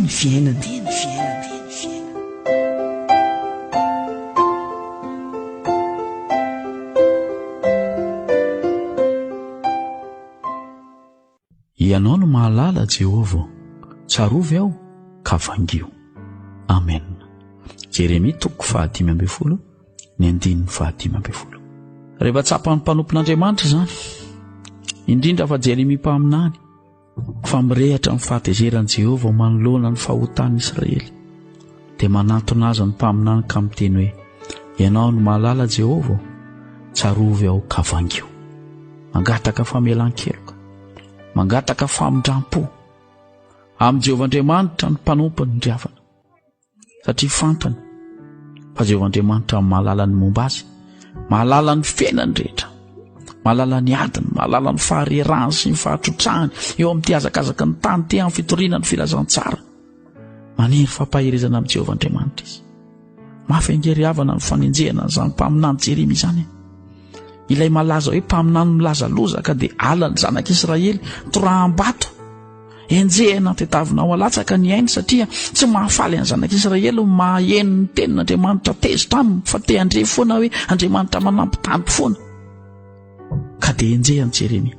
teny fiainana. Ianao no mahalala Jehovah, tsarovy aho ka vangio. Amen. Jeremia 5:10. Rehefa tsapan'ny mpanompon'Andriamanitra izany, indrindra fa Jeremia mpaminany, fa mirehatra ny fahatezeran'i Jehovah manoloana ny fahotan'i Israely, dia manantona azy ny mpaminany ka miteny hoe: ianao no mahalala Jehovah, tsarovy aho ka vangio. Mangataka famelan-keloka, mangataka famindram-po amin'ny Jehovah Andriamanitra ny mpanompony ny riavana, satria fantany fa Jehovah Andriamanitra mahalala ny momba azy, mahalala ny fiainany rehetra, mahalala ny adiny, mahalala ny faharerahany sy ny fahatrotrahany eo amin'ny tiazakazaka ny tany ty amin'ny fitoriana ny filazantsara. Maniry fampaherezana amin'ny Jehovah Andriamanitra izy. Mafy angeriavana ny fanenjehana izany mpaminany Jeremia izany. Ilay malaza hoe mpaminany milaza lozaka dia ala ny zanak'Israely toraham-bato, enjehana tetavina ao alatsaka ny ainy, satria tsy mahafaly ny zanak'Israely maheno ny tenin'Andriamanitra tezitra aminy, fa te andre foana hoe Andriamanitra manampy tanto foana. Ka dia enjehany Jeremia,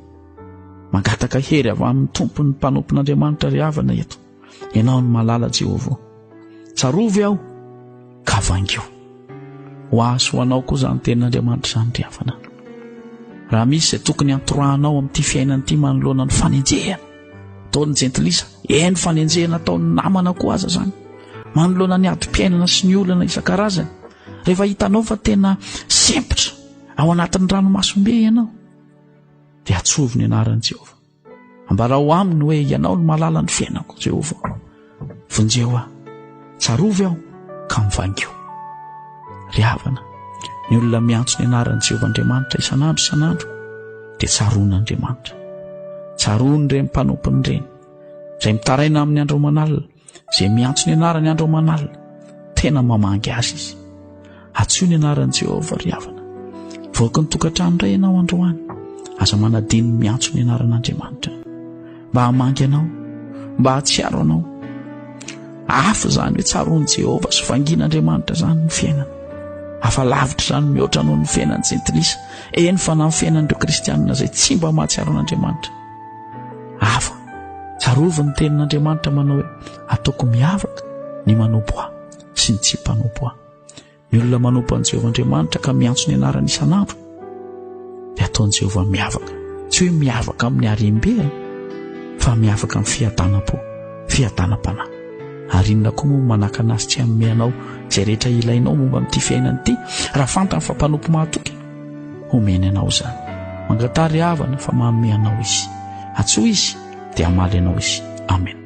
mangataka hery avy amin'ny tompony mpanompon'Andriamanitra ry havana eto: ianao no mahalala Jehovah, tsarovy aho ka vangio. Ho aso ho anao koa izany tenin'Andriamanitra izany ry havana. Raha misy izay tokony antorohanao amin'ity fiainana ity manoloana ny fanenjehana, taon'ny jentilisa, eny fanenjehana taon'ny namana koa aza izany, manoloana ny adi-piainana sy ny olana isan-karazany. Rehefa hitanao fa tena sempotra ao anatin'ny ranomasombe ianao, dia atsovo ny anaran'i Jehovah. Ambarao aminy hoe ianao no mahalala ny fiainako Jehovah. Vonjeo aho, tsarovy aho ka mivangio. Ry havana, ny olona miantso ny anaran'i Jehovah Andriamanitra isan'andro dia tsaroan'Andriamanitra. Tsaroany ireny mpanompony ireny izay mitaraina amin'ny andro manalina, izay miantso ny anarany andro manalina, tena mamangy azy izy. Atsoa ny anaran'i Jehovah ry havana. Voaka ny tokantrano iray ianao androany, aza manadiny miantso ny anaran'Andriamanitra, mba hamangy anao, mba hatsiaro anao. Hafa izany hoe tsaroan'i Jehovah sy vangian'Andriamanitra izany ny fiainana. Hafa lavitra izany mihoatra noho ny fiainan'ny jentilisa, eny fa na ny fiainan'ireo kristianina izay tsy mba mahatsiaro an'Andriamanitra. Hafa tsarovy ny tenin'Andriamanitra manao hoe ataoko miavaka ny manompo ahy sy ny tsy mpanompo ahy. Ny olona manompo an'i Jehovah Andriamanitra ka miantso ny anarany isan'andro dia ataon'i Jehovah miavaka, tsy hoe miavaka amin'ny harem-be, fa miavaka amin'ny fiadanam-po, fiadanam-panahy. Ary inona koa moa manakana azy tsy hanome anao izay rehetra ilainao momba amin'ity fiainana ity, raha fantany fa mpanompo mahatoky, homeny anao izany. Mangatary havana fa manome anao izy, atsoa izy dia hamaly anao izy. Amen.